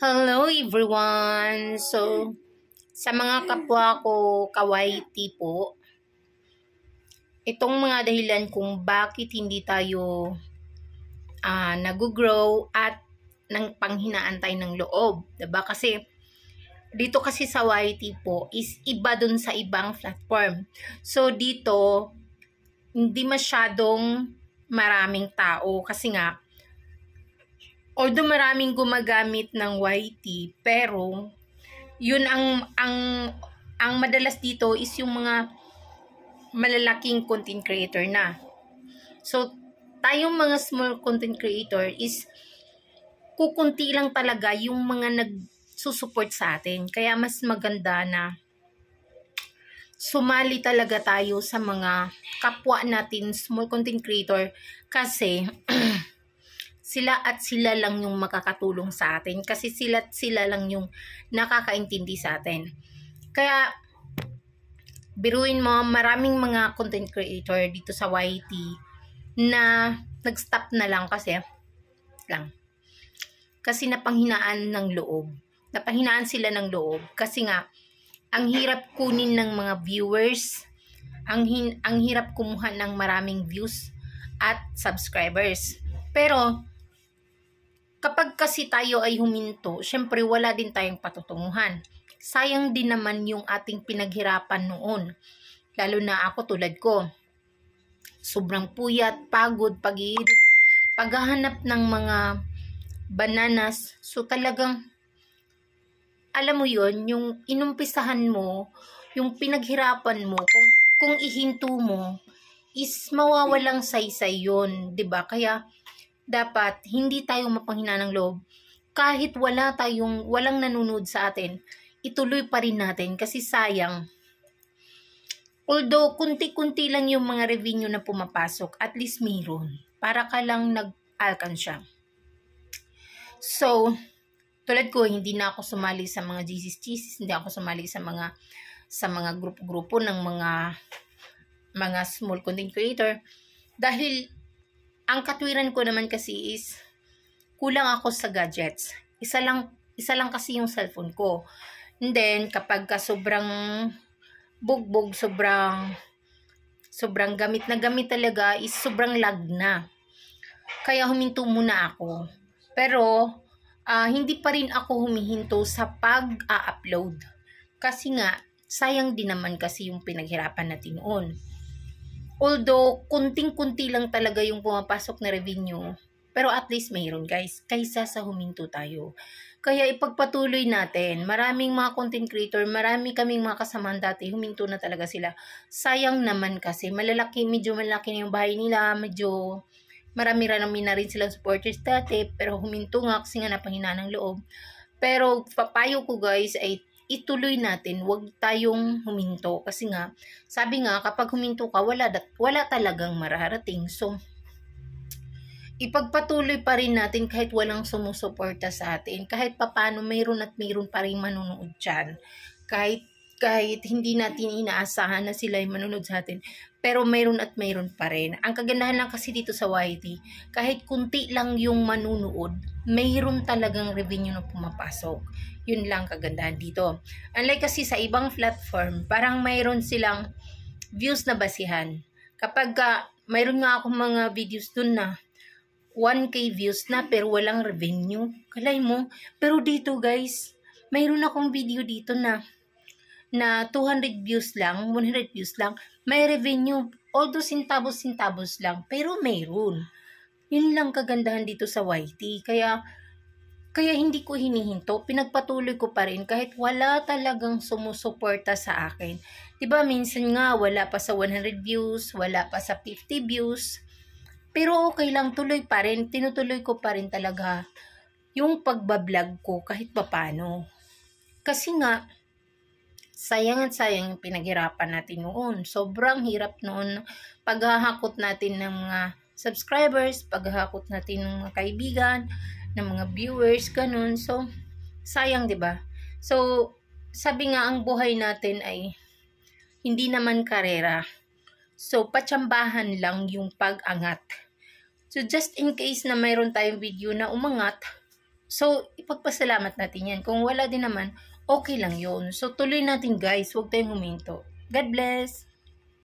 Hello everyone! So, sa mga kapwa ko kawaiti po, itong mga dahilan kung bakit hindi tayo nag-grow at ng panghinaan tayo ng loob. Diba? Kasi, dito kasi sa YT po is iba dun sa ibang platform. So, dito, hindi masyadong maraming tao kasi nga, although maraming gumagamit ng YT, pero yun ang madalas dito is yung mga malalaking content creator na. So, tayong mga small content creator is kukunti lang talaga yung mga nagsusupport sa atin. Kaya mas maganda na sumali talaga tayo sa mga kapwa natin small content creator kasi sila lang yung makakatulong sa atin kasi sila lang yung nakakaintindi sa atin. Kaya biruin mo, maraming mga content creator dito sa YT na nag-stop na lang kasi napanghinaan ng loob. Napanghinaan sila ng loob kasi nga ang hirap kunin ng mga viewers, ang hirap kumuha ng maraming views at subscribers. Pero kapag kasi tayo ay huminto, syempre wala din tayong patutunguhan. Sayang din naman yung ating pinaghirapan noon. Lalo na ako tulad ko. Sobrang puyat, pagod, paghahanap ng mga bananas. So talagang, alam mo yon, yung inumpisahan mo, yung pinaghirapan mo, kung ihinto mo, is mawawalang saysay yun, 'di ba? Kaya dapat hindi tayo mapanghina ng loob. Kahit walang nanonood sa atin, ituloy pa rin natin kasi sayang. Although kunti-kunti lang yung mga revenue na pumapasok, at least mayroon. Para ka lang nag-alkansya. So, tulad ko, hindi na ako sumali sa mga GCs, hindi ako sumali sa mga grupo-grupo ng mga small content creator dahil ang katwiran ko naman kasi is kulang ako sa gadgets. Isa lang kasi yung cellphone ko. And then kapag sobrang bugbog, sobrang gamit na gamit talaga is sobrang lag na. Kaya huminto muna ako. Pero hindi pa rin ako humihinto sa pag-upload. Kasi nga sayang din naman kasi yung pinaghirapan natin noon. Although, kunting-kunti lang talaga yung pumapasok na revenue, pero at least mayroon guys, kaysa sa huminto tayo. Kaya ipagpatuloy natin, maraming mga content creator, marami kaming mga kasamahan dati, huminto na talaga sila. Sayang naman kasi, medyo malaki na yung bahay nila, medyo marami na rin silang supporters dati, pero huminto nga kasi nga napanghinaan ng loob. Pero papayo ko guys ay ituloy natin, huwag tayong huminto kasi nga sabi nga kapag huminto ka wala talagang mararating. So ipagpatuloy pa rin natin kahit walang sumusuporta sa atin, kahit papano mayroon pa rin manunood dyan, kahit hindi natin inaasahan na sila ay manunood sa atin, pero mayroon pa rin. Ang kagandahan lang kasi dito sa YT, kahit kunti lang yung manunood, mayroon talagang revenue na pumapasok. Yun lang kagandahan dito. Unlike kasi sa ibang platform, parang mayroon silang views na basihan. Kapag mayroon nga akong mga videos dun na 1K views na pero walang revenue. Kalay mo. Pero dito guys, mayroon akong video dito na 200 views lang, 100 views lang, may revenue. Although sintabos lang, pero mayroon. Yun lang kagandahan dito sa YT. Kaya hindi ko hinihinto, pinagpatuloy ko pa rin kahit wala talagang sumusuporta sa akin. Diba minsan nga wala pa sa 100 views, wala pa sa 50 views. Pero okay lang, tuloy pa rin, tinutuloy ko pa rin talaga yung pagbablog ko kahit papano. Kasi nga, sayang yung pinaghirapan natin noon. Sobrang hirap noon paghahakot natin ng mga subscribers, paghahakot natin ng mga kaibigan, ng mga viewers, ganun. So, sayang, 'di ba? So, sabi nga ang buhay natin ay hindi naman karera. So, patsambahan lang yung pag-angat. So, just in case na mayroon tayong video na umangat, So, ipagpasalamat natin yan. Kung wala din naman, okay lang yun. So, tuloy natin guys. Huwag tayong huminto. God bless!